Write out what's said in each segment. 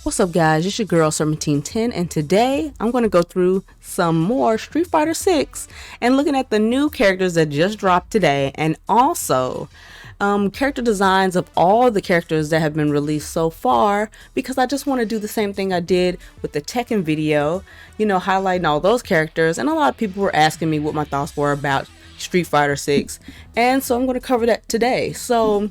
What's up, guys? It's your girl 1710, and today I'm going to go through some more Street Fighter 6 and looking at the new characters that just dropped today, and also character designs of all the characters that have been released so far, because I just want to do the same thing I did with the Tekken video, highlighting all those characters. And a lot of people were asking me what my thoughts were about Street Fighter 6, and so I'm going to cover that today. So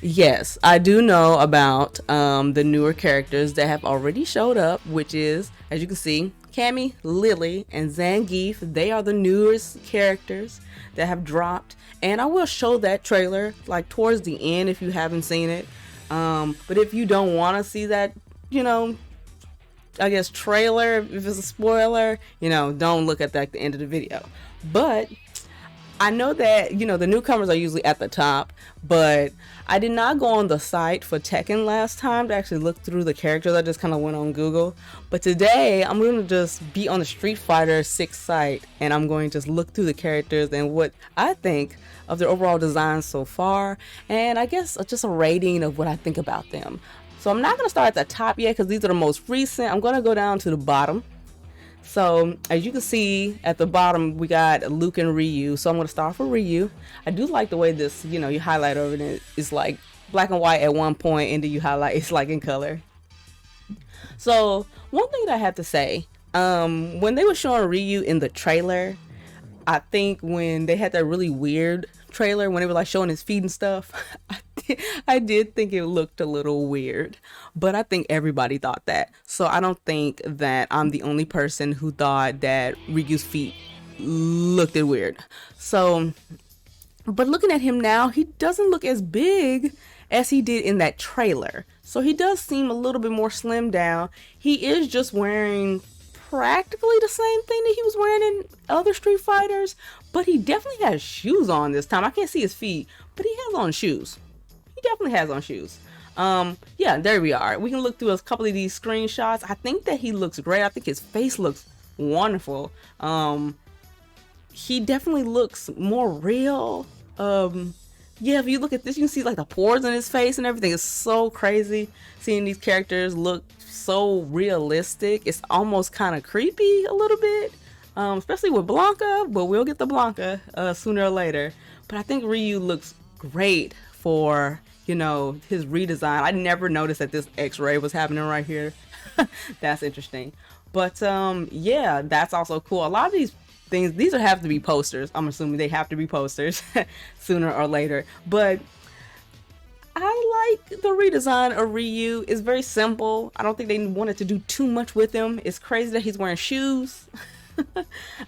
yes, I do know about the newer characters that have already showed up, which is, as you can see, Cammy, Lily, and Zangief. They are the newest characters that have dropped, and I will show that trailer like towards the end if you haven't seen it. But if you don't want to see that, I guess trailer, if it's a spoiler, don't look at that at the end of the video. But I know that, the newcomers are usually at the top, but I did not go on the site for Tekken last time to actually look through the characters. I just kind of went on Google. But today, I'm going to just be on the Street Fighter 6 site, and I'm going to just look through the characters and what I think of their overall design so far, and I guess just a rating of what I think about them. So I'm not going to start at the top yet, because these are the most recent. I'm going to go down to the bottom. So as you can see at the bottom, we got Luke and Ryu. So I'm going to start with Ryu. I do like the way this, you highlight over it. It's like black and white at one point, and then you highlight, it's like in color. So one thing that I have to say, when they were showing Ryu in the trailer, I think when they had that really weird trailer, when they were like showing his feet and stuff, I did think it looked a little weird, but I think everybody thought that. So I don't think that I'm the only person who thought that Ryu's feet looked weird. So, but looking at him now, he doesn't look as big as he did in that trailer. So he does seem a little bit more slimmed down. He is just wearing practically the same thing that he was wearing in other Street Fighters, but he definitely has shoes on this time. I can't see his feet, but he has on shoes. He definitely has on shoes. Yeah, there we are. We can look through a couple of these screenshots. I think that he looks great. I think his face looks wonderful. He definitely looks more real. Yeah, if you look at this, you can see like the pores in his face and everything. It's so crazy seeing these characters look so realistic. It's almost kind of creepy a little bit, especially with Blanca, but we'll get to Blanca sooner or later. But I think Ryu looks great for his redesign. I never noticed that this X-ray was happening right here. That's interesting. But yeah, that's also cool. A lot of these things, these have to be posters. I'm assuming they have to be posters sooner or later. But I like the redesign of Ryu. It's very simple. I don't think they wanted to do too much with him. It's crazy that he's wearing shoes.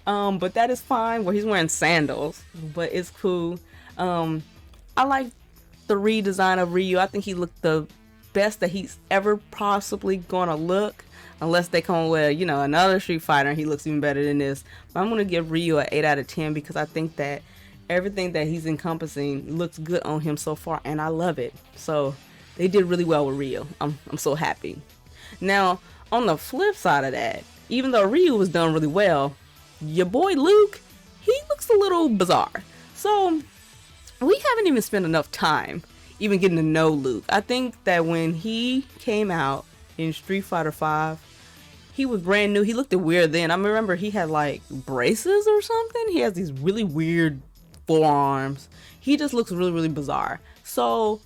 But that is fine. Well, he's wearing sandals, but it's cool. I like the redesign of Ryu. I think he looked the best that he's ever possibly gonna look, unless they come with another Street Fighter and he looks even better than this. But I'm gonna give Ryu an 8 out of 10 because I think that everything that he's encompassing looks good on him so far, and I love it. So they did really well with Ryu. I'm so happy. Now on the flip side of that, even though Ryu was done really well, your boy Luke, he looks a little bizarre. So we haven't even spent enough time even getting to know Luke. I think that when he came out in Street Fighter 5, he was brand new. He looked weird then. I remember he had like braces or something. He has these really weird forearms. He just looks really, really bizarre. So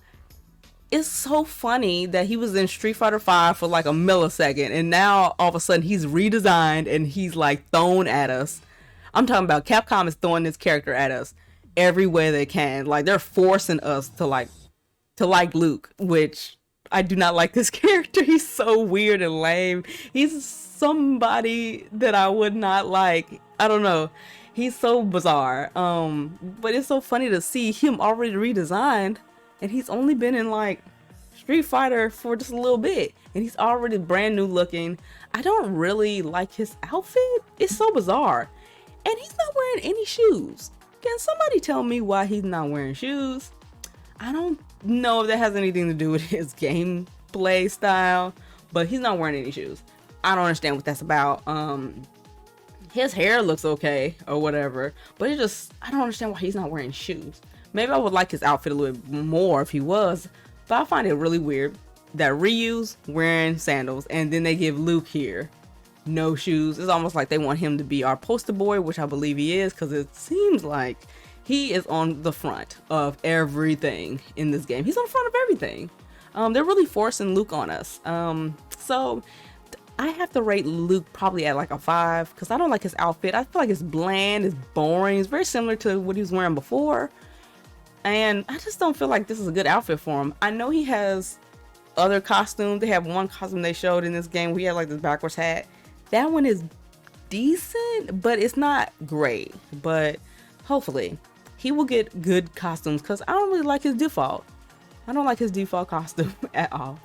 it's so funny that he was in Street Fighter 5 for like a millisecond, and now all of a sudden he's redesigned and he's like thrown at us. I'm talking about Capcom is throwing this character at us every way they can. Like, they're forcing us to like Luke, which I do not like this character. He's so weird and lame. He's somebody that I would not like. I don't know. He's so bizarre. But it's so funny to see him already redesigned, and he's only been in like Street Fighter for just a little bit, and he's already brand new looking. I don't really like his outfit. It's so bizarre. And he's not wearing any shoes. Can somebody tell me why he's not wearing shoes? I don't know if that has anything to do with his gameplay style, but he's not wearing any shoes. I don't understand what that's about. His hair looks okay or whatever, but I don't understand why he's not wearing shoes. Maybe I would like his outfit a little bit more if he was, but I find it really weird. that Ryu's wearing sandals, and then they give Luke here no shoes. It's almost like they want him to be our poster boy, which I believe he is, because it seems like he is on the front of everything in this game. He's on the front of everything. They're really forcing Luke on us. So I have to rate Luke probably at like a 5, because I don't like his outfit. I feel like it's bland, it's boring, it's very similar to what he was wearing before, and I just don't feel like this is a good outfit for him. I know he has other costumes. They have one costume they showed in this game where he had like this backwards hat. That one is decent, but it's not great. But hopefully he will get good costumes, because I don't really like his default. I don't like his default costume at all.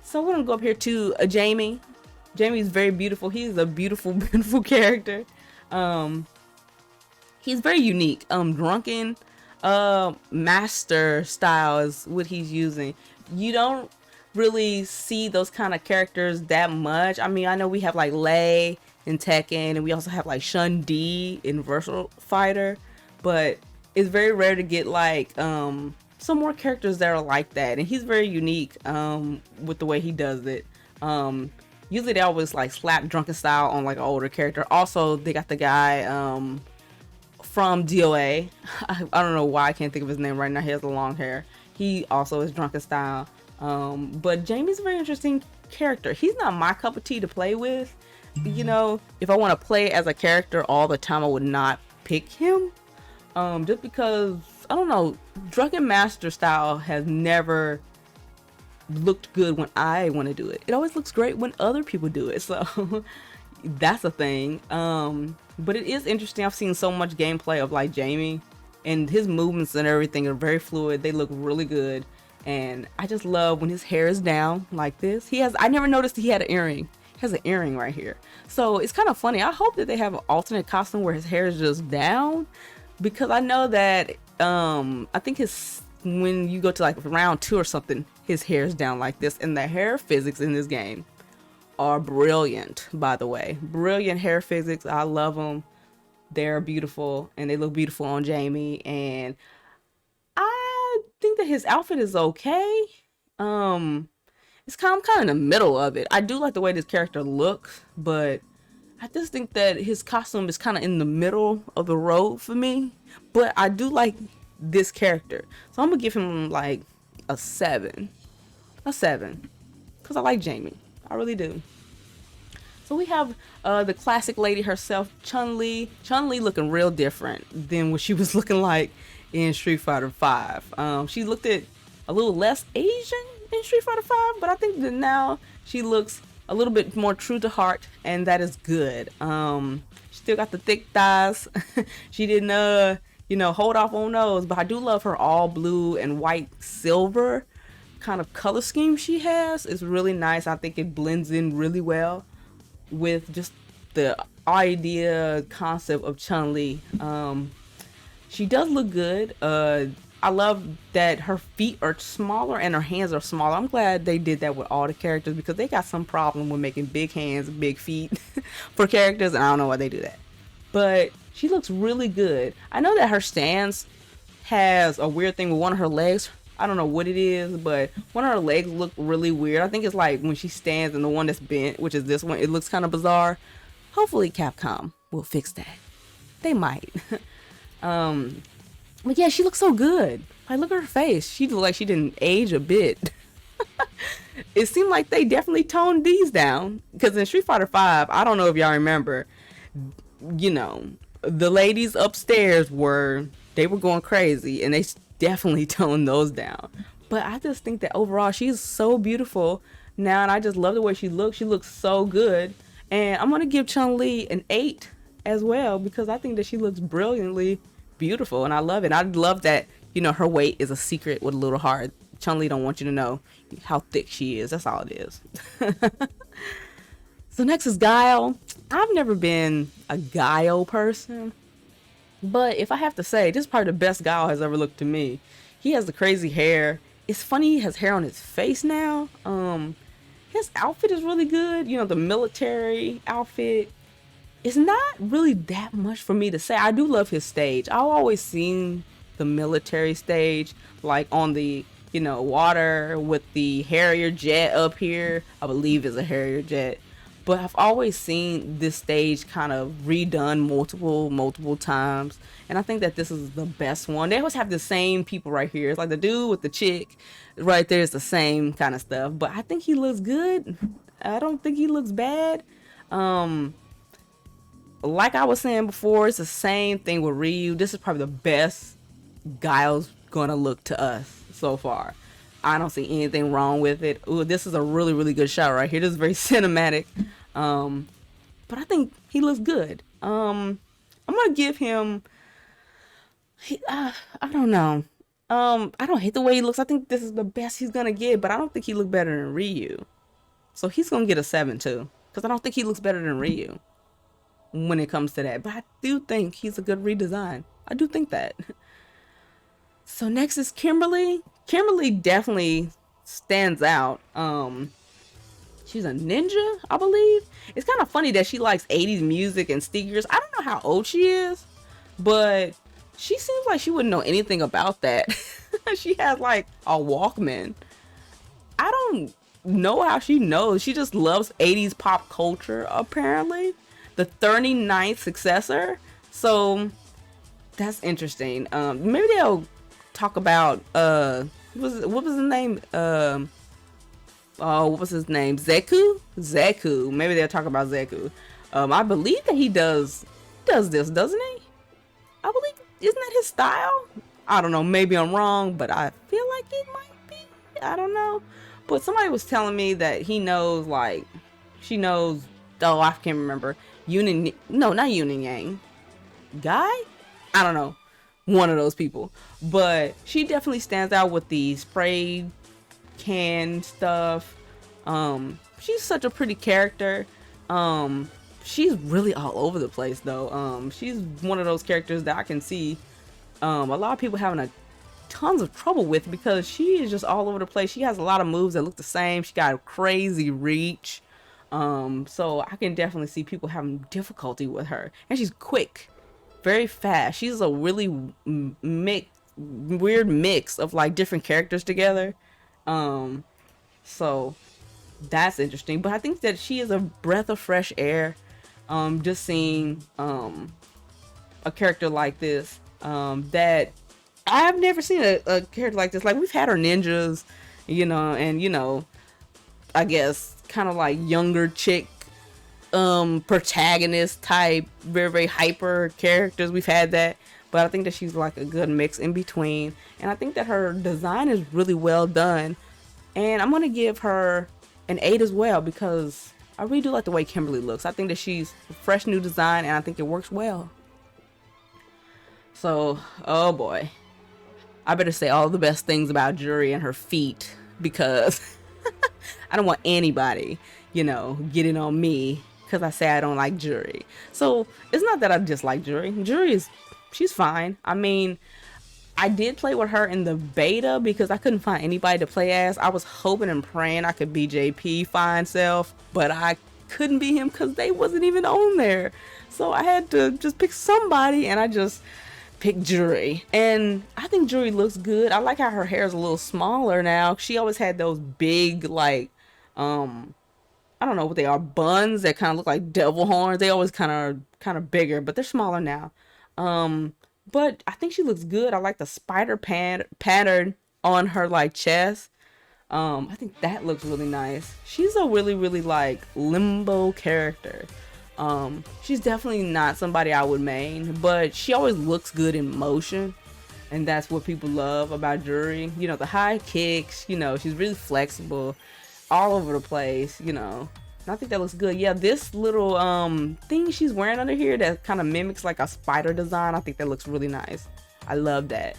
So we're gonna go up here to Jamie. Jamie's very beautiful. He's a beautiful, beautiful character. He's very unique. Drunken master style is what he's using. You don't really see those kind of characters that much. I mean, I know we have like Lei in Tekken, and we also have like Shun Di in Virtual Fighter, but it's very rare to get like some more characters that are like that, and he's very unique with the way he does it. Usually they always like slap drunken style on like an older character. Also, they got the guy from DOA. I don't know why I can't think of his name right now. He has the long hair. He also is drunken style. But Jamie's a very interesting character. He's not my cup of tea to play with. You know, if I want to play as a character all the time, I would not pick him. Just because, I don't know, Drunken Master style has never looked good when I want to do it. It always looks great when other people do it. So that's a thing. But it is interesting. I've seen so much gameplay of like Jamie, and his movements and everything are very fluid. They look really good. And I just love when his hair is down like this. I never noticed he had an earring. He has an earring right here. So it's kind of funny. I hope that they have an alternate costume where his hair is just down, because I know that I think when you go to like round 2 or something, his hair is down like this. And the hair physics in this game are brilliant, by the way. Brilliant hair physics. I love them. They're beautiful, and they look beautiful on Jamie. And I think that his outfit is okay. It's kind of in the middle of it. I do like the way this character looks, but I just think that his costume is kind of in the middle of the road for me. But I do like this character, so I'm gonna give him like a 7, because I like Jamie. I really do. So we have the classic lady herself, Chun-Li. Chun-Li looking real different than what she was looking like in Street Fighter V. She looked a little less Asian in Street Fighter V, but I think that now she looks a little bit more true to heart, and that is good. She still got the thick thighs. She didn't hold off on those, but I do love her all blue and white silver kind of color scheme she has. It's really nice. I think it blends in really well with just the idea concept of Chun-Li. She does look good. I love that her feet are smaller and her hands are smaller. I'm glad they did that with all the characters, because they got some problem with making big hands, big feet for characters, and I don't know why they do that. But she looks really good. I know that her stance has a weird thing with one of her legs. I don't know what it is, but one of her legs look really weird. I think it's like when she stands and the one that's bent, which is this one, it looks kind of bizarre. Hopefully Capcom will fix that. They might. But yeah, she looks so good. Like, look at her face. She looked like she didn't age a bit. It seemed like they definitely toned these down, because in Street Fighter V, I don't know if y'all remember, the ladies upstairs were going crazy, and they definitely toned those down. But I just think that overall she's so beautiful now, and I just love the way she looks. She looks so good, and I'm gonna give Chun-Li an 8 as well, because I think that she looks brilliantly beautiful, and I love it. I love that her weight is a secret with a little heart. Chun-Li don't want you to know how thick she is. That's all it is. So next is Guile. I've never been a Guile person, but if I have to say, this is probably the best Guile has ever looked to me. He has the crazy hair. It's funny, he has hair on his face now. His outfit is really good. The military outfit. It's not really that much for me to say. I do love his stage. I've always seen the military stage like on the water with the Harrier jet up here. I believe is a Harrier jet. But I've always seen this stage kind of redone multiple times. And I think that this is the best one. They always have the same people right here. It's like the dude with the chick right there is the same kind of stuff. But I think he looks good. I don't think he looks bad. Like I was saying before, it's the same thing with Ryu. This is probably the best Guile's gonna look to us so far. I don't see anything wrong with it. Ooh, this is a really good shot right here. This is very cinematic. But I think he looks good. I'm gonna give him. I don't know. I don't hate the way he looks. I think this is the best he's gonna get, but I don't think he looks better than Ryu. So he's gonna get a 7 too, because I don't think he looks better than Ryu when it comes to that. But I do think he's a good redesign. I do think that. So next is Kimberly. Kimberly definitely stands out. She's a ninja, I believe. It's kind of funny that she likes 80s music and stickers. I don't know how old she is, but she seems like she wouldn't know anything about that. She has like a Walkman. I don't know how she knows. She just loves 80s pop culture, apparently. The 39th successor. So that's interesting. Maybe they'll talk about what was his name? What was his name? Zeku. Maybe they'll talk about Zeku. I believe that he does this, doesn't he? I believe, isn't that his style? I don't know, maybe I'm wrong, but I feel like it might be. I don't know. But somebody was telling me that he knows, like, she knows, oh, I can't remember. Not Yin Yang. Guy? I don't know. One of those people. But she definitely stands out with the spray can stuff. She's such a pretty character. She's really all over the place though. She's one of those characters that I can see a lot of people having tons of trouble with, because she is just all over the place. She has a lot of moves that look the same. She got a crazy reach. So I can definitely see people having difficulty with her. And she's quick, very fast. She's a really weird mix of like different characters together. So that's interesting. But I think that she is a breath of fresh air. Just seeing a character like this, that I've never seen a character like this. Like, we've had our ninjas, and I guess kind of like younger chick protagonist type, very hyper characters. We've had that, but I think that she's like a good mix in between, and I think that her design is really well done, and I'm gonna give her an 8 as well, because I really do like the way Kimberly looks. I think that she's a fresh new design, and I think it works well. So, oh boy, I better say all the best things about Juri and her feet, because I don't want anybody, getting on me because I say I don't like Juri. So it's not that I dislike Juri. She's fine. I mean, I did play with her in the beta because I couldn't find anybody to play as. I was hoping and praying I could be JP fine self, but I couldn't be him because they wasn't even on there. So I had to just pick somebody, and I just picked Juri. And I think Juri looks good. I like how her hair is a little smaller now. She always had those big, like, I don't know what they are, buns that kind of look like devil horns. They always kind of bigger, but they're smaller now. But I think she looks good. I like the spider pattern on her like chest. I think that looks really nice. She's a really like limbo character. She's definitely not somebody I would main, but she always looks good in motion, and that's what people love about Juri. The high kicks. She's really flexible, all over the place. And I think that looks good. Yeah, this little thing she's wearing under here that kind of mimics like a spider design, I think that looks really nice. I love that.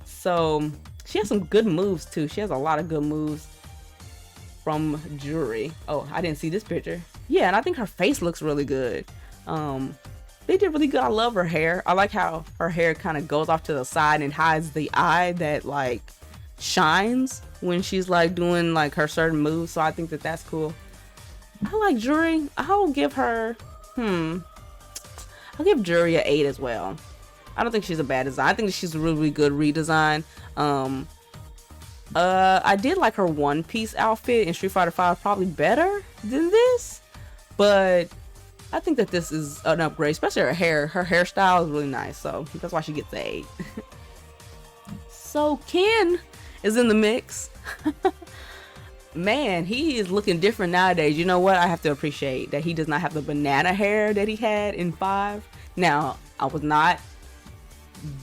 So she has some good moves too. She has a lot of good moves from Juri. Oh, I didn't see this picture. Yeah, and I think her face looks really good. They did really good. I love her hair. I like how her hair kind of goes off to the side and hides the eye that like shines when she's like doing like her certain moves. So I think that that's cool. I like Juri. I'll give her, I'll give Juri an 8 as well. I don't think she's a bad design. I think she's a really good redesign. I did like her One Piece outfit in Street Fighter 5 probably better than this, but I think that this is an upgrade, especially her hair. Her hairstyle is really nice, so that's why she gets the 8. So Ken is in the mix. Man, he is looking different nowadays. You know what? I have to appreciate that he does not have the banana hair that he had in 5. Now, I was not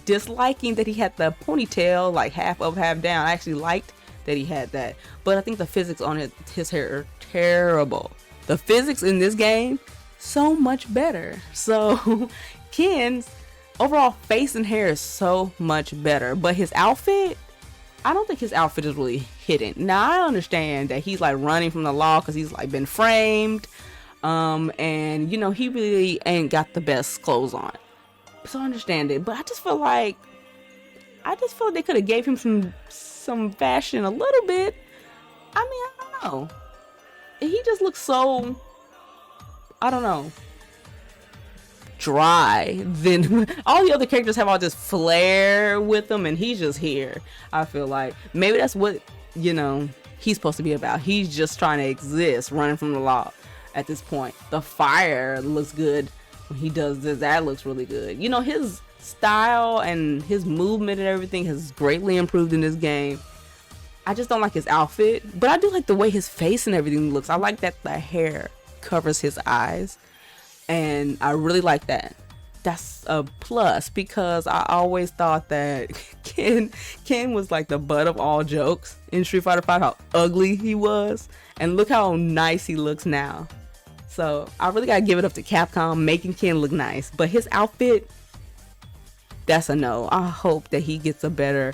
disliking that he had the ponytail, like half up, half down. I actually liked that he had that. But I think the physics on his hair are terrible. The physics in this game, so much better. So, Ken's overall face and hair is so much better. But his outfit, I don't think his outfit is really hidden. Now I understand that he's like running from the law because he's like been framed, and you know he really ain't got the best clothes on. So I understand it, but I just feel like they could have gave him some fashion a little bit. I mean, I don't know. He just looks so, I don't know, dry. Then all the other characters have all this flair with them, and he's just here. I feel like maybe that's what, you know, he's supposed to be about. He's just trying to exist, running from the law at this point. The fire looks good when he does this. That looks really good. You know, his style and his movement and everything has greatly improved in this game. I just don't like his outfit, but I do like the way his face and everything looks. I like that the hair covers his eyes, and I really like that. That's a plus, because I always thought that Ken was like the butt of all jokes in Street Fighter 5, how ugly he was, and look how nice he looks now. So I really gotta give it up to Capcom making Ken look nice, but his outfit, that's a no. I hope that he gets a better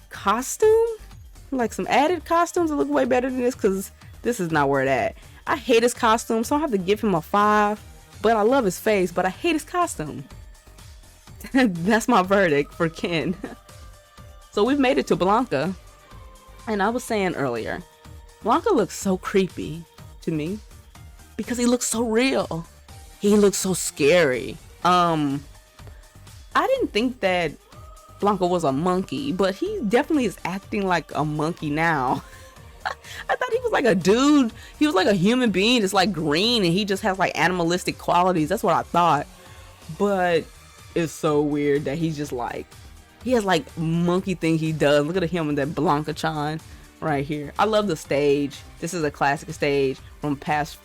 costume, like some added costumes that look way better than this, because this is not where it at. I hate his costume, so I have to give him a 5. But I love his face, but I hate his costume. That's my verdict for Ken. So we've made it to Blanca. And I was saying earlier, Blanca looks so creepy to me because he looks so real. He looks so scary. I didn't think that Blanca was a monkey, but he definitely is acting like a monkey now. I thought he was like a dude. He was like a human being, just like green, and he just has like animalistic qualities. That's what I thought. But it's so weird that he's just like, he has like monkey thing he does. Look at him and that Blanca-chan right here. I love the stage. This is a classic stage from past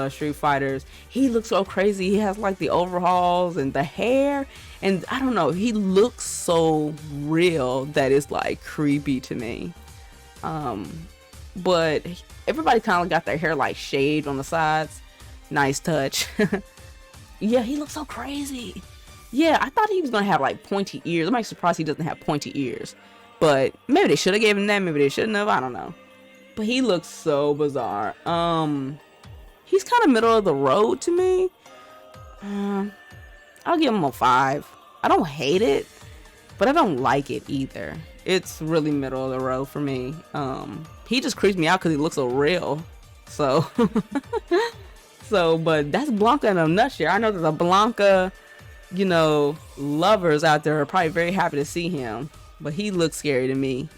Street Fighters. He looks so crazy. He has like the overalls and the hair, and I don't know, he looks so real that it's like creepy to me. But everybody kind of got their hair like shaved on the sides. Nice touch. Yeah, he looks so crazy. Yeah, I thought he was gonna have like pointy ears. I'm actually surprised he doesn't have pointy ears. But maybe they should have given him that. Maybe they shouldn't have. I don't know. But he looks so bizarre. He's kind of middle of the road to me. I'll give him a 5. I don't hate it, but I don't like it either. It's really middle of the road for me. He just creeps me out because he looks so real. So, but that's Blanca in a nutshell. I know that the Blanca, you know, lovers out there are probably very happy to see him, but he looks scary to me.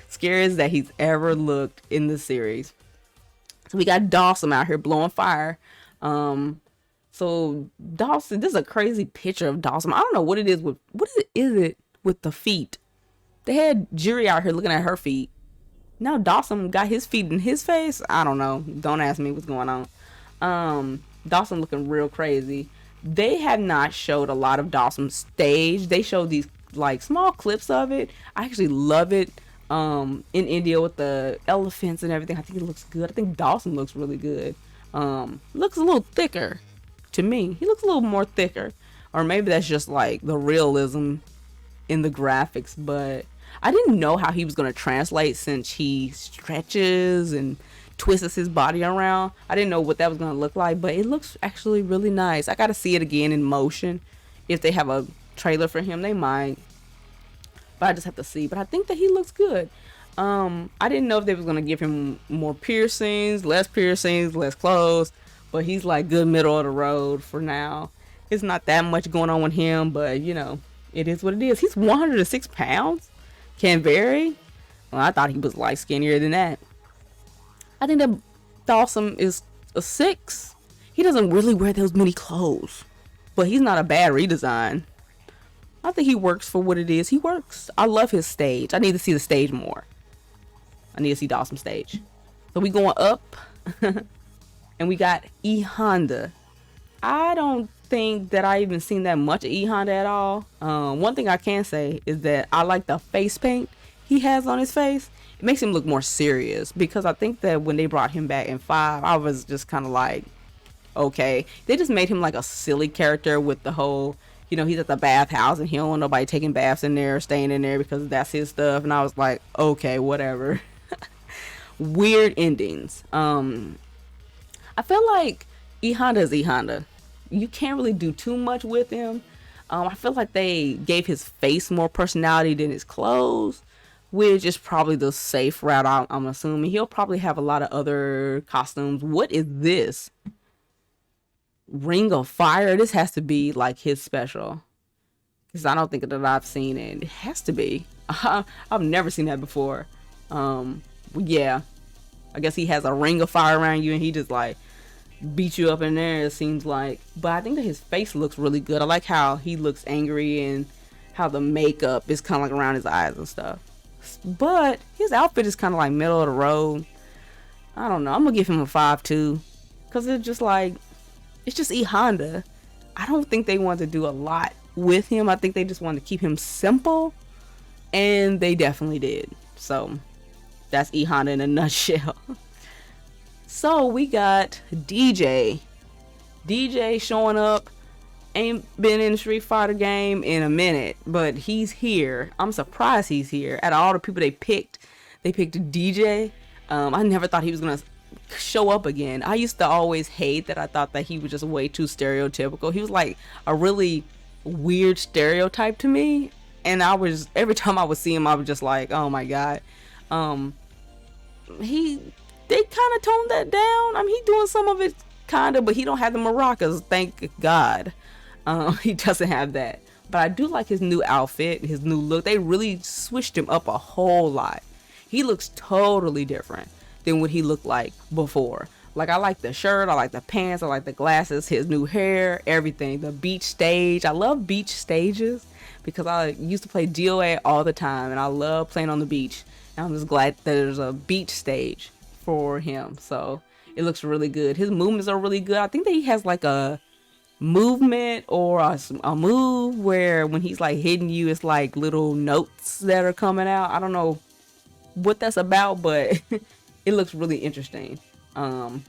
Scariest that he's ever looked in the series. So we got Dawson out here blowing fire. So Dawson, this is a crazy picture of Dawson. I don't know what it is with, is it with the feet? They had Juri out here looking at her feet. Now Dawson got his feet in his face. I don't know. Don't ask me what's going on. Dawson looking real crazy. They have not showed a lot of Dawson's stage. They showed these like small clips of it. I actually love it. In India with the elephants and everything. I think it looks good. I think Dawson looks really good. Looks a little thicker to me. He looks a little more thicker. Or maybe that's just like the realism in the graphics, but I didn't know how he was going to translate since he stretches and twists his body around. I didn't know what that was going to look like, but it looks actually really nice. I got to see it again in motion. If they have a trailer for him, they might, but I just have to see. But I think that he looks good. I didn't know if they was going to give him more piercings, less clothes, but he's like good middle of the road for now. It's not that much going on with him, but you know, it is what it is. He's 106 pounds. Can vary. Well, I thought he was like skinnier than that. I think that Dawson is a 6. He doesn't really wear those many clothes, but he's not a bad redesign. I think he works for what it is. He works. I love his stage. I need to see the stage more. I need to see Dawson's stage. So we going up, and we got E Honda. I don't think that I even seen that much of E Honda at all. One thing I can say is that I like the face paint he has on his face. It makes him look more serious, because I think that when they brought him back in 5, I was just kind of like, okay. They just made him like a silly character with the whole, he's at the bathhouse and he don't want nobody taking baths in there or staying in there because that's his stuff. And I was like, okay, whatever. Weird endings. I feel like E Honda is E Honda. You can't really do too much with him. I feel like they gave his face more personality than his clothes, which is probably the safe route. I'm assuming he'll probably have a lot of other costumes. What is this? Ring of Fire. This has to be like his special, because I don't think that I've seen it. It has to be. I've never seen that before. Yeah, I guess he has a ring of fire around you and he just like beat you up in there, it seems like. But I think that his face looks really good. I like how he looks angry and how the makeup is kind of like around his eyes and stuff. But his outfit is kind of like middle of the road. I don't know. I'm gonna give him a 5 too, because it's just E Honda. I don't think they want to do a lot with him. I think they just wanted to keep him simple, and they definitely did. So that's E Honda in a nutshell. So we got DJ showing up. Ain't been in a Street Fighter game in a minute, but he's here. I'm surprised he's here. Out of all the people they picked DJ. I never thought he was gonna show up again. I used to always hate that. I thought that he was just way too stereotypical. He was like a really weird stereotype to me, and every time I would see him, I was just like, oh my god. They kind of toned that down. I mean, he doing some of it kind of, but he don't have the maracas, thank God. He doesn't have that. But I do like his new outfit, his new look. They really switched him up a whole lot. He looks totally different than what he looked like before. Like, I like the shirt, I like the pants, I like the glasses, his new hair, everything. The beach stage. I love beach stages because I used to play DOA all the time, and I love playing on the beach. And I'm just glad that there's a beach stage for him. So it looks really good. His movements are really good. I think that he has like a movement or a move where when he's like hitting you, it's like little notes that are coming out. I don't know what that's about, but it looks really interesting. But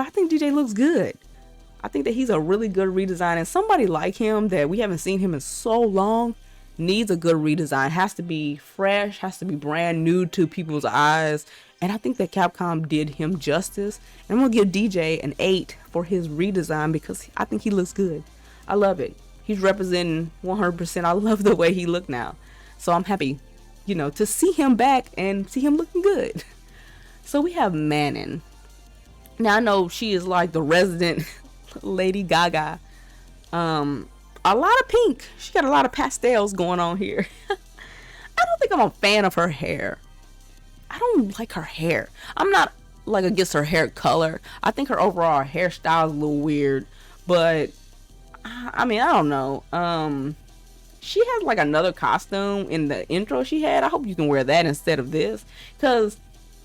I think DJ looks good. I think that he's a really good redesign, and somebody like him that we haven't seen him in so long needs a good redesign. Has to be fresh, has to be brand new to people's eyes. And I think that Capcom did him justice. And I'm going to give DJ an 8 for his redesign because I think he looks good. I love it. He's representing 100%. I love the way he looked now. So I'm happy, to see him back and see him looking good. So we have Manon. Now I know she is like the resident Lady Gaga. A lot of pink. She got a lot of pastels going on here. I don't think I'm a fan of her hair. I don't like her hair. I'm not like against her hair color. I think her overall hairstyle is a little weird, but I mean, I don't know. She has like another costume in the intro she had. I hope you can wear that instead of this, because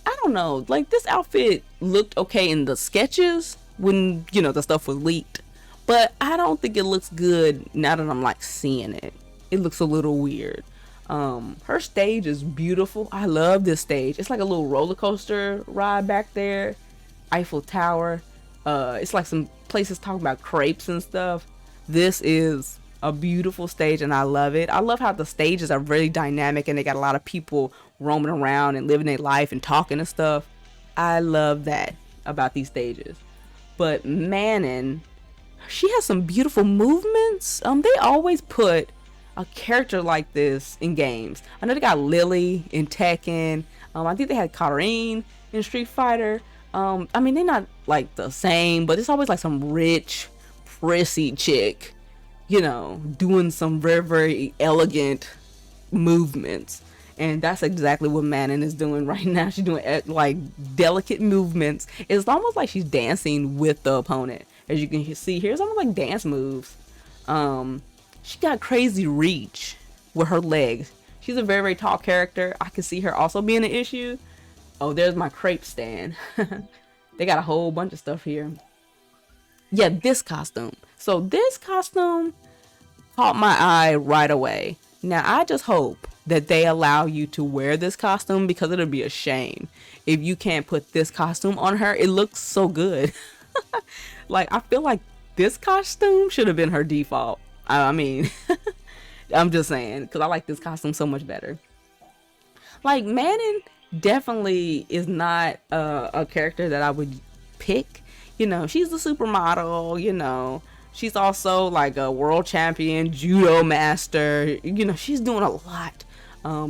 I don't know, like this outfit looked okay in the sketches when the stuff was leaked, but I don't think it looks good now that I'm like seeing it. It looks a little weird. Her stage is beautiful. I love this stage. It's like a little roller coaster ride back there. Eiffel Tower. It's like some places talking about crepes and stuff. This is a beautiful stage and I love it. I love how the stages are really dynamic and they got a lot of people roaming around and living their life and talking and stuff. I love that about these stages. But Manon, she has some beautiful movements. They always put a character like this in games. I know they got Lily in Tekken. I think they had Karin in Street Fighter. I mean, they're not like the same, but it's always like some rich, prissy chick, doing some very, very elegant movements. And that's exactly what Manon is doing right now. She's doing like delicate movements. It's almost like she's dancing with the opponent. As you can see, here's almost like dance moves. She got crazy reach with her legs. She's a very, very tall character. I can see her also being an issue. Oh, there's my crepe stand. They got a whole bunch of stuff here. Yeah, this costume. So this costume caught my eye right away. Now, I just hope that they allow you to wear this costume, because it'll be a shame if you can't put this costume on her. It looks so good. Like, I feel like this costume should have been her default. I mean, I'm just saying, because I like this costume so much better. Like, Manon definitely is not a character that I would pick. You know, she's a supermodel, you know. She's also like a world champion, judo master. You know, she's doing a lot.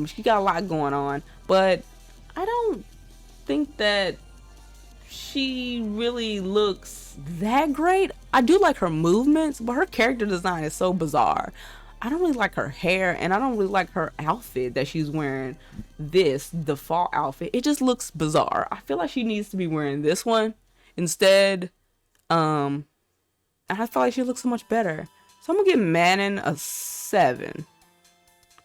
She got a lot going on. But I don't think that she really looks that great. I do like her movements, but her character design is so bizarre. I don't really like her hair, and I don't really like her outfit that she's wearing. This default outfit, it just looks bizarre. I feel like she needs to be wearing this one instead. And I feel like she looks so much better. So I'm gonna give Manon a 7,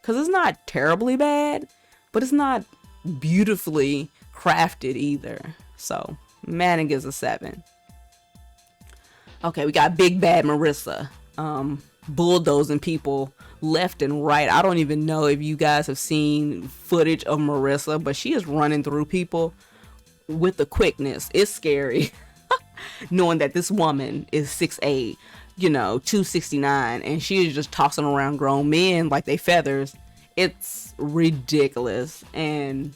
because it's not terribly bad, but it's not beautifully crafted either. So Manon gets a 7. Okay, we got Big Bad Marissa, bulldozing people left and right. I don't even know if you guys have seen footage of Marissa, but she is running through people with the quickness. It's scary. Knowing that this woman is 6'8", you know, 269, and she is just tossing around grown men like they feathers. It's ridiculous. And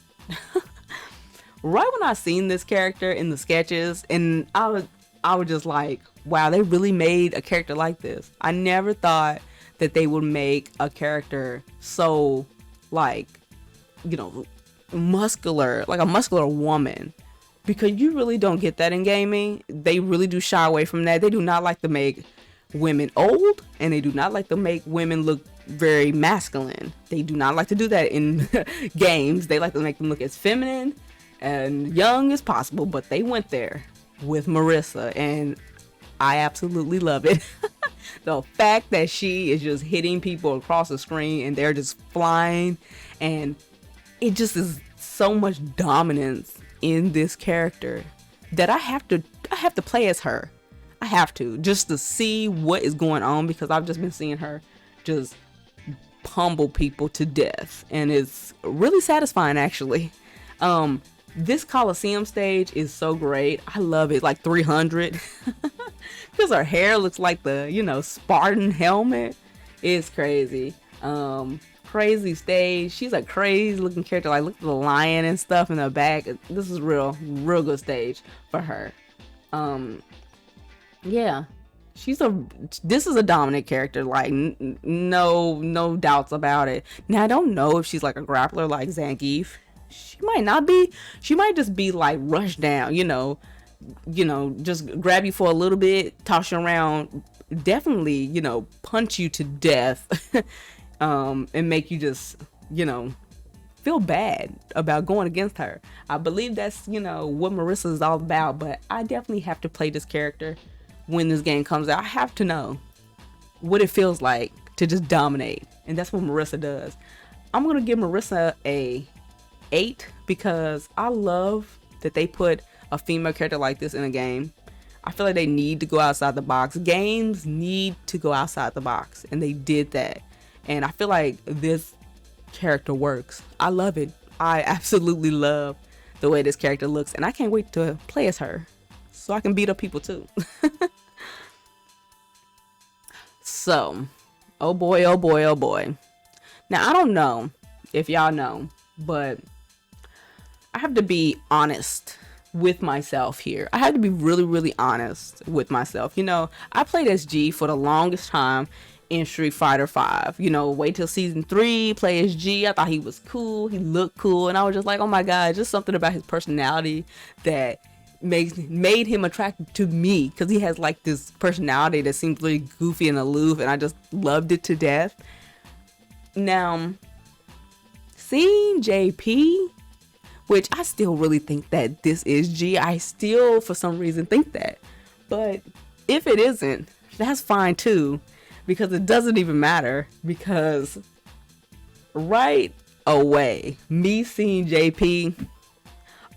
right when I seen this character in the sketches, and I was just like, wow, they really made a character like this. I never thought that they would make a character so, like, you know, muscular, like a muscular woman. Because you really don't get that in gaming. They really do shy away from that. They do not like to make women old, and they do not like to make women look very masculine. They do not like to do that in games. They like to make them look as feminine and young as possible, but they went there with Marissa, and I absolutely love it. The fact that she is just hitting people across the screen and they're just flying, and it just is so much dominance in this character that I have to play as her. I have to, just to see what is going on, because I've just been seeing her just pummel people to death, and it's really satisfying, actually. This Coliseum stage is so great. I love it. Like 300 because her hair looks like the, you know, Spartan helmet. It's crazy. Crazy stage. She's a crazy looking character. Like, look at the lion and stuff in the back. This is real good stage for her. Yeah, this is a dominant character. Like, no doubts about it. Now, I don't know if she's like a grappler like Zangief. She might not be. She might just be like rush down, you know, just grab you for a little bit, toss you around, definitely, you know, punch you to death. And make you just, you know, feel bad about going against her. I believe that's, you know, what Marissa is all about, but I definitely have to play this character when this game comes out. I have to know what it feels like to just dominate, and that's what Marissa does. I'm gonna give Marissa a 8, because I love that they put a female character like this in a game. I feel like they need to go outside the box. Games need to go outside the box, and they did that. And I feel like this character works. I love it. I absolutely love the way this character looks, and I can't wait to play as her so I can beat up people too. So, oh boy, oh boy, oh boy. Now, I don't know if y'all know, but I have to be honest with myself here. I have to be really, really honest with myself. You know, I played as G for the longest time in Street Fighter 5. You know, wait till season 3, play as G. I thought he was cool. He looked cool. And I was just like, oh my God, just something about his personality that made him attractive to me, because he has like this personality that seems really goofy and aloof, and I just loved it to death. Now, seeing JP, which I still really think that this is G. I still, for some reason, think that. But if it isn't, that's fine too, because it doesn't even matter, because right away, me seeing JP,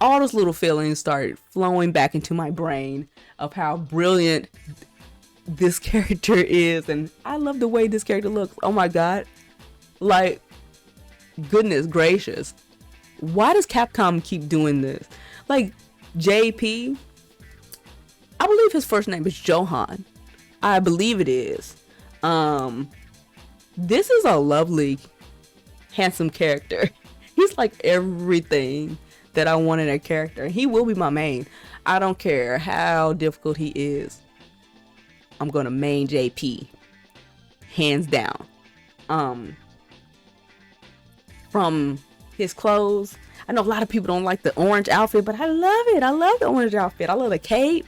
all those little feelings started flowing back into my brain of how brilliant this character is, and I love the way this character looks. Oh my god, like, goodness gracious, why does Capcom keep doing this? Like, JP, I believe his first name is Johan. I believe it is. This is a lovely, handsome character. He's like everything that I want in a character. He will be my main. I don't care how difficult he is. I'm gonna main JP, hands down. From his clothes, I know a lot of people don't like the orange outfit, but I love it. I love the orange outfit. I love the cape,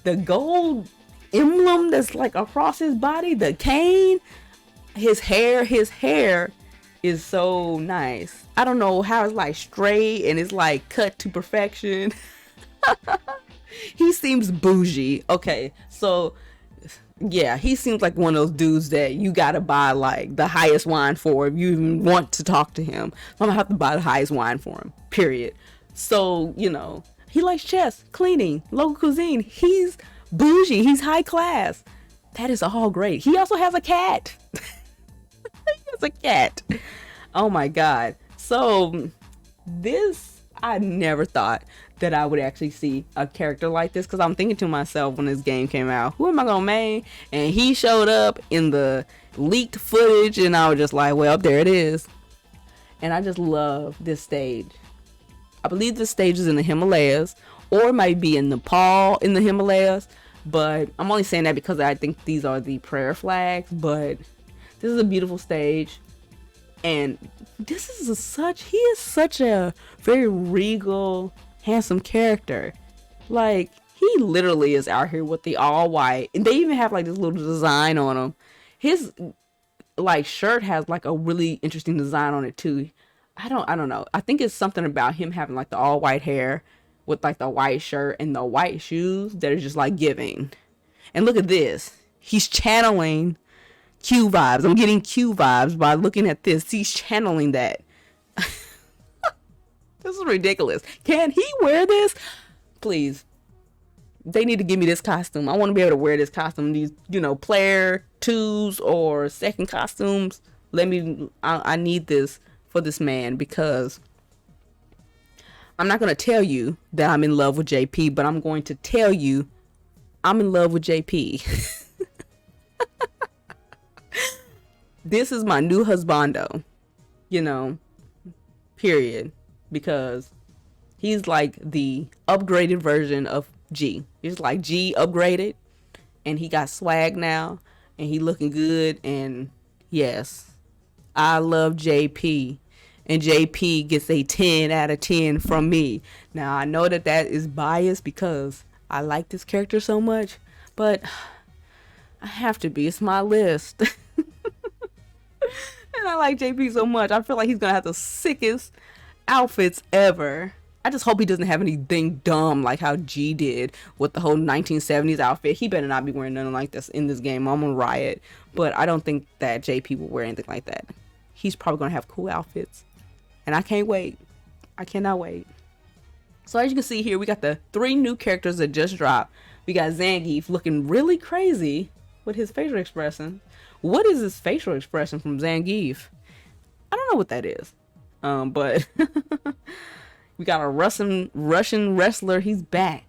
the gold emblem that's like across his body, the cane, his hair is so nice. I don't know how it's like straight and it's like cut to perfection. He seems bougie. Okay, so yeah, he seems like one of those dudes that you gotta buy like the highest wine for if you even want to talk to him. I'm gonna have to buy the highest wine for him, period. So, you know, he likes chess, cleaning, local cuisine. He's bougie, he's high class. That is all great. He also has a cat. He has a cat. Oh my god. So this, I never thought that I would actually see a character like this, because I'm thinking to myself when this game came out, who am I gonna main? And he showed up in the leaked footage and I was just like, well, there it is. And I just love this stage. I believe this stage is in the Himalayas, or it might be in Nepal in the Himalayas, but I'm only saying that because I think these are the prayer flags. But this is a beautiful stage, and this is he is such a very regal, handsome character. Like, he literally is out here with the all white, and they even have like this little design on him. His like shirt has like a really interesting design on it too. I don't know. I think it's something about him having like the all white hair with like the white shirt and the white shoes that are just like giving. And look at this. He's channeling Q vibes. I'm getting Q vibes by looking at this. He's channeling that. This is ridiculous. Can he wear this? Please. They need to give me this costume. I want to be able to wear this costume. These, you know, player twos or second costumes. I need this for this man, because I'm not going to tell you that I'm in love with JP, but I'm going to tell you I'm in love with JP. This is my new husbando, you know, period. Because he's like the upgraded version of G. He's like G upgraded, and he got swag now, and he looking good. And yes, I love JP, and JP gets a 10 out of 10 from me. Now, I know that is biased because I like this character so much, but I have to be. It's my list. And I like JP so much. I feel like he's gonna have the sickest outfits ever. I just hope he doesn't have anything dumb like how G did with the whole 1970s outfit. He better not be wearing nothing like this in this game. I'm gonna riot. But I don't think that JP will wear anything like that. He's probably gonna have cool outfits, and I can't wait. I cannot wait. So as you can see here, we got the 3 new characters that just dropped. We got Zangief looking really crazy with his facial expression. What is this facial expression from Zangief? I don't know what that is. But we got a Russian wrestler. He's back.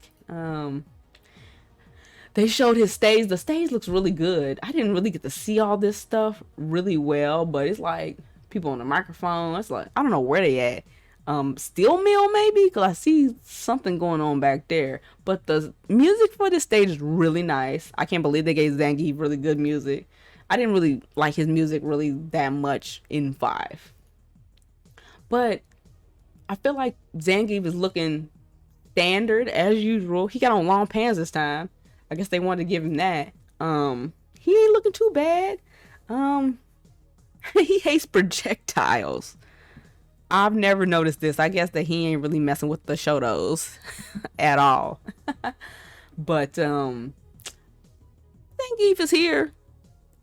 They showed his stage. The stage looks really good. I didn't really get to see all this stuff really well, but it's like people on the microphone. It's like, I don't know where they at. Steel mill maybe, because I see something going on back there. But the music for this stage is really nice. I can't believe they gave Zangief really good music. I didn't really like his music really that much in 5. But I feel like Zangief is looking standard as usual. He got on long pants this time. I guess they wanted to give him that. He ain't looking too bad. He hates projectiles. I've never noticed this. I guess that he ain't really messing with the Shotos at all. But Zangief is here.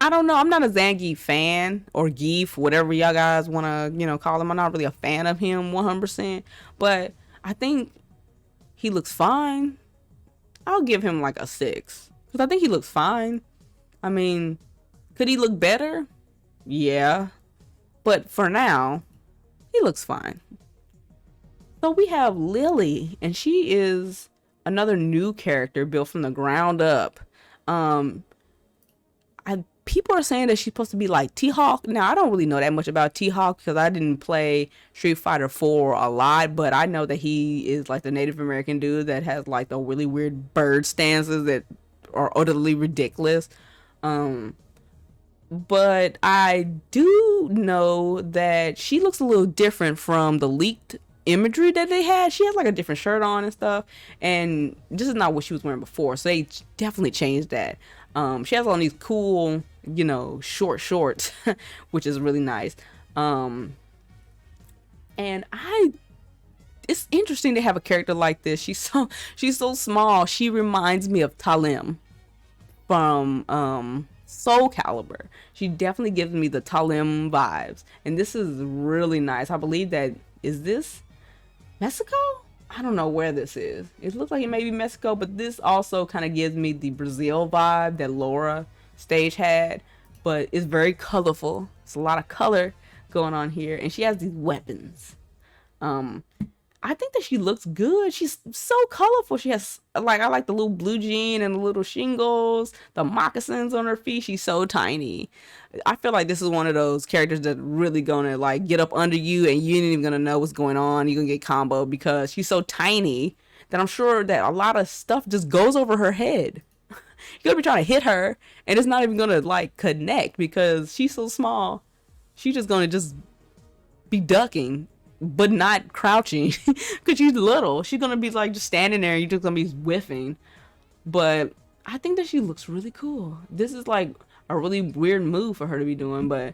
I don't know. I'm not a Zangief fan or Geef, whatever y'all guys want to, call him. I'm not really a fan of him 100%. But I think he looks fine. I'll give him like a 6. Because I think he looks fine. I mean, could he look better? Yeah. But for now, he looks fine. So we have Lily, and she is another new character built from the ground up. People are saying that she's supposed to be like T-Hawk. Now, I don't really know that much about T-Hawk because I didn't play Street Fighter 4 a lot, but I know that he is like the Native American dude that has like the really weird bird stances that are utterly ridiculous. But I do know that she looks a little different from the leaked imagery that they had. She has like a different shirt on and stuff, and this is not what she was wearing before, so they definitely changed that. She has on these cool, short shorts, which is really nice. And it's interesting to have a character like this. She's so small. She reminds me of Talim from Soul Calibur. She definitely gives me the Talim vibes, and this is really nice. I believe that is this Mexico? I don't know where this is. It looks like it may be Mexico, but this also kind of gives me the Brazil vibe that Laura stage had, but it's very colorful. It's a lot of color going on here, and she has these weapons. I think that she looks good. She's so colorful. She has I like the little blue jean and the little shingles, the moccasins on her feet. She's so tiny. I feel like this is one of those characters that really gonna like get up under you and you ain't even gonna know what's going on. You're gonna get comboed because she's so tiny that I'm sure that a lot of stuff just goes over her head. You're gonna be trying to hit her and it's not even gonna like connect because she's so small. She's just gonna just be ducking but not crouching because she's little. She's gonna be like just standing there and you're just gonna be whiffing. But I think that she looks really cool. This is like a really weird move for her to be doing, but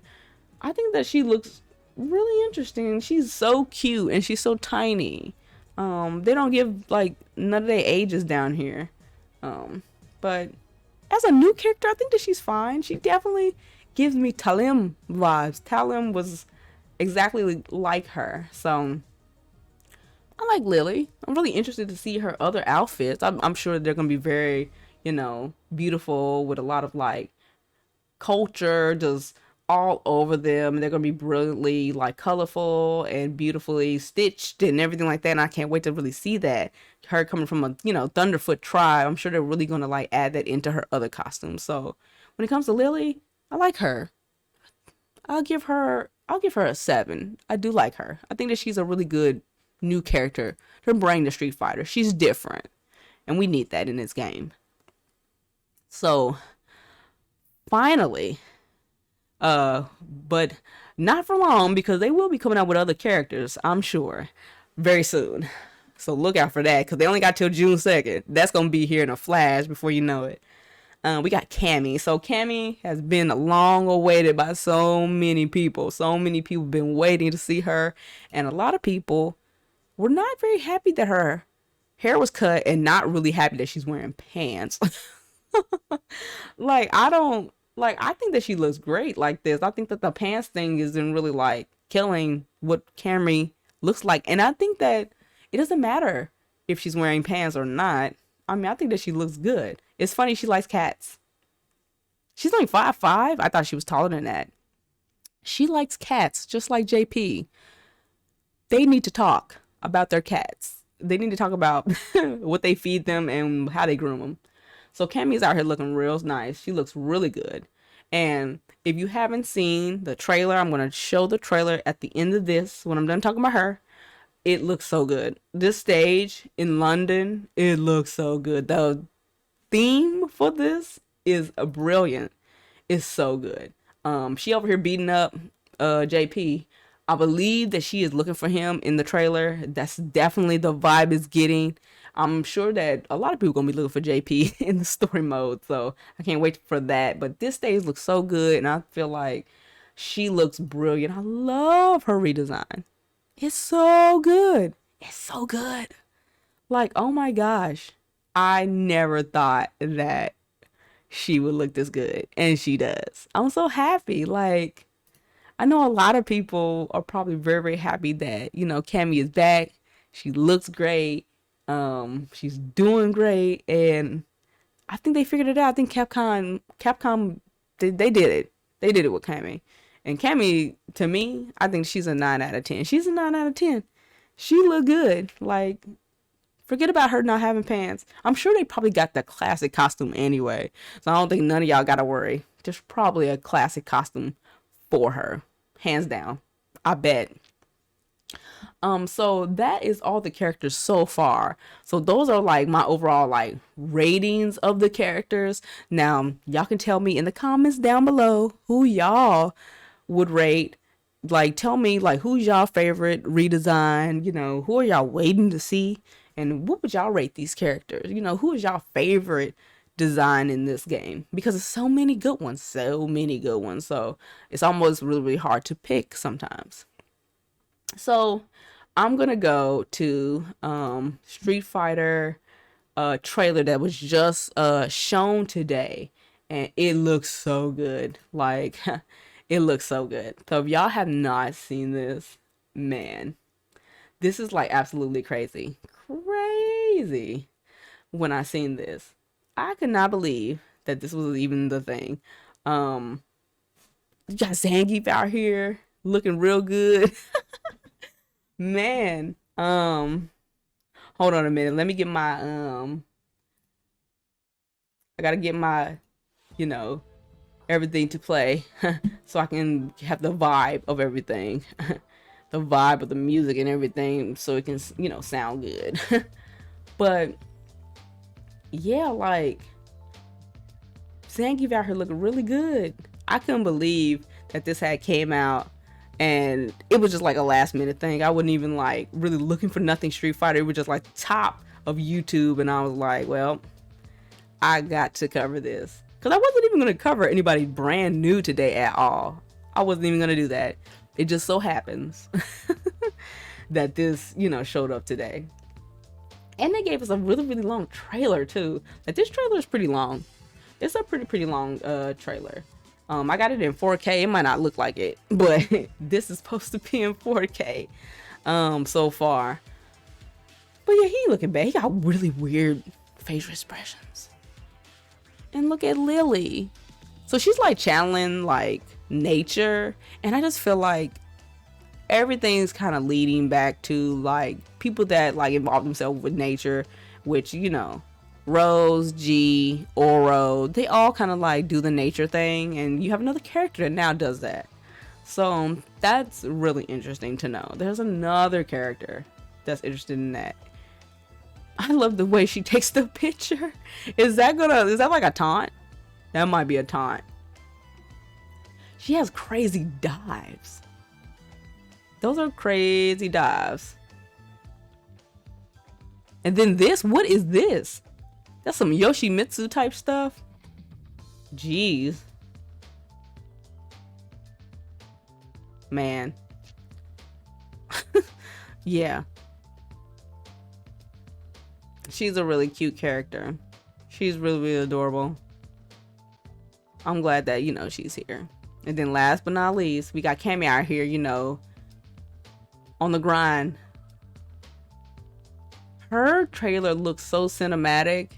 I think that she looks really interesting. She's so cute and she's so tiny. They don't give like none of their ages down here. But as a new character, I think that she's fine. She definitely gives me Talim vibes. Talim was exactly like her. So I like Lily. I'm really interested to see her other outfits. I'm sure they're gonna be very, beautiful with a lot of like culture just all over them. They're gonna be brilliantly like colorful and beautifully stitched and everything like that. And I can't wait to really see that. Her coming from a Thunderfoot tribe. I'm sure they're really gonna like add that into her other costumes. So when it comes to Lily, I like her. I'll give her a 7. I do like her. I think that she's a really good new character to bring to Street Fighter. She's different, and we need that in this game. So finally, but not for long because they will be coming out with other characters, I'm sure, very soon. So look out for that because they only got till June 2nd. That's gonna be here in a flash before you know it. We got Cammy. So Cammy has been long awaited by so many people. So many people been waiting to see her. And a lot of people were not very happy that her hair was cut and not really happy that she's wearing pants. I think that she looks great like this. I think that the pants thing isn't really like killing what Camry looks like. And I think that it doesn't matter if she's wearing pants or not. I mean, I think that she looks good. It's funny she likes cats. She's only 5'5". I thought she was taller than that. She likes cats, just like JP. They need to talk about their cats. They need to talk about what they feed them and how they groom them. So Cammy's out here looking real nice. She looks really good. And if you haven't seen the trailer, I'm going to show the trailer at the end of this when I'm done talking about her. It looks so good. This stage in London, it looks so good. The theme for this is brilliant. It's so good. She over here beating up JP. I believe that she is looking for him in the trailer. That's definitely the vibe it's getting. I'm sure that a lot of people are gonna be looking for JP in the story mode, so I can't wait for that. But this stage looks so good, and I feel like she looks brilliant. I love her redesign. It's so good. It's so good. Like, oh my gosh. I never thought that she would look this good. And she does. I'm so happy. Like, I know a lot of people are probably very, very happy that, you know, Cammy is back. She looks great. She's doing great. And I think they figured it out. I think Capcom, they did it. They did it with Cammy. And Cammy, to me, I think she's a 9 out of 10. She's a 9 out of 10. She looked good. Like, forget about her not having pants. I'm sure they probably got the classic costume anyway. So I don't think none of y'all gotta worry. There's probably a classic costume for her. Hands down. I bet. So that is all the characters so far. So those are like my overall like ratings of the characters. Now, y'all can tell me in the comments down below who y'all would rate. Like, tell me like who's y'all favorite redesign, you know, who are y'all waiting to see, and what would y'all rate these characters? You know, who is y'all favorite design in this game? Because there's so many good ones, so many good ones. So it's almost really, really hard to pick sometimes. So I'm gonna go to Street Fighter trailer that was just shown today, and it looks so good. Like it looks so good. So if y'all have not seen this, man, this is like absolutely crazy. Crazy. When I seen this, I could not believe that this was even the thing. You got Zangief out here looking real good. Man, hold on a minute. Let me get my I gotta get my, you know, everything to play so I can have the vibe of everything. The vibe of the music and everything so it can, you know, sound good. But yeah, like Zangief out here looking really good. I couldn't believe that this had came out and it was just like a last minute thing. I wasn't even like really looking for nothing Street Fighter. It was just like top of YouTube, and I was like, well, I got to cover this. Because I wasn't even going to cover anybody brand new today at all. I wasn't even going to do that. It just so happens that this, you know, showed up today. And they gave us a really, really long trailer too. Like, this trailer is pretty long. It's a pretty long trailer. I got it in 4K. It might not look like it, but this is supposed to be in 4K so far. But yeah, he looking bad. He got really weird facial expressions. And look at Lily. So she's like channeling like nature, and I just feel like everything's kind of leading back to like people that like involve themselves with nature, which, you know, Rose, G, Oro, they all kind of like do the nature thing, and you have another character that now does that. So that's really interesting to know. There's another character that's interested in that. I love the way she takes the picture. Is that like a taunt? That might be a taunt. She has crazy dives. Those are crazy dives. And then this, what is this? That's some Yoshimitsu type stuff. Jeez. Man. Yeah. She's a really cute character. She's really, really adorable. I'm glad that, you know, she's here. And then last but not least, we got Cammy out here, you know, on the grind. Her trailer looks so cinematic.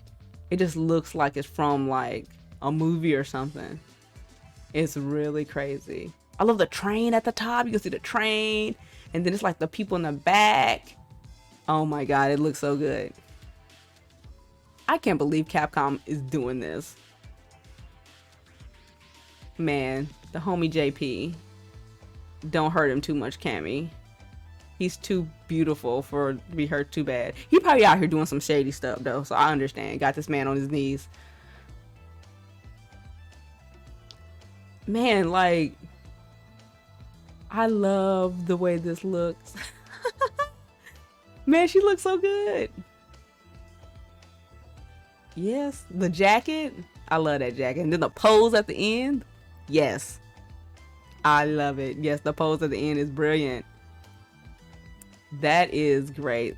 It just looks like it's from like a movie or something. It's really crazy. I love the train at the top. You can see the train, and then it's like the people in the back. Oh my god, it looks so good. I can't believe Capcom is doing this. Man, the homie JP. Don't hurt him too much, Cammy. He's too beautiful for to be hurt too bad. He probably out here doing some shady stuff though, so I understand. Got this man on his knees. Man, like, I love the way this looks. Man, she looks so good. Yes, the jacket. I love that jacket. And then the pose at the end. Yes. I love it. Yes, the pose at the end is brilliant. That is great.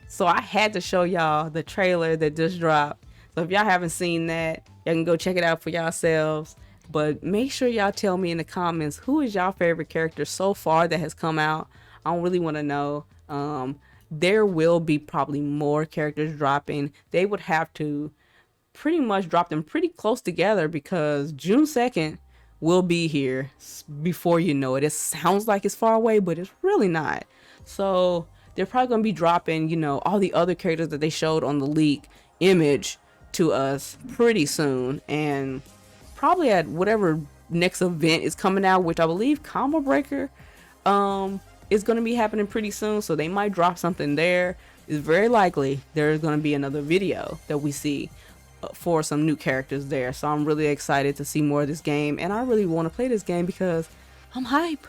So I had to show y'all the trailer that just dropped. So if y'all haven't seen that, y'all can go check it out for yourselves. But make sure y'all tell me in the comments who is y'all favorite character so far that has come out. I don't really want to know. There will be probably more characters dropping. They would have to pretty much drop them pretty close together because June 2nd will be here before you know it. It sounds like it's far away, but it's really not. So they're probably going to be dropping, you know, all the other characters that they showed on the leak image to us pretty soon. And probably at whatever next event is coming out, which I believe Combo Breaker is going to be happening pretty soon. So they might drop something there. It's very likely there's going to be another video that we see for some new characters there. So I'm really excited to see more of this game, and I really want to play this game because I'm hype.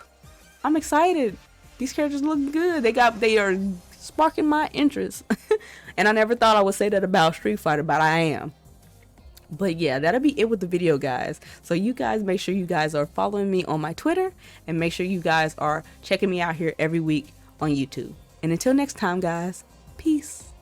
I'm excited. These characters look good. They are sparking my interest. And I never thought I would say that about Street Fighter, but I am. But yeah, that'll be it with the video, guys. So you guys make sure you guys are following me on my Twitter, and make sure you guys are checking me out here every week on YouTube. And until next time, guys, peace.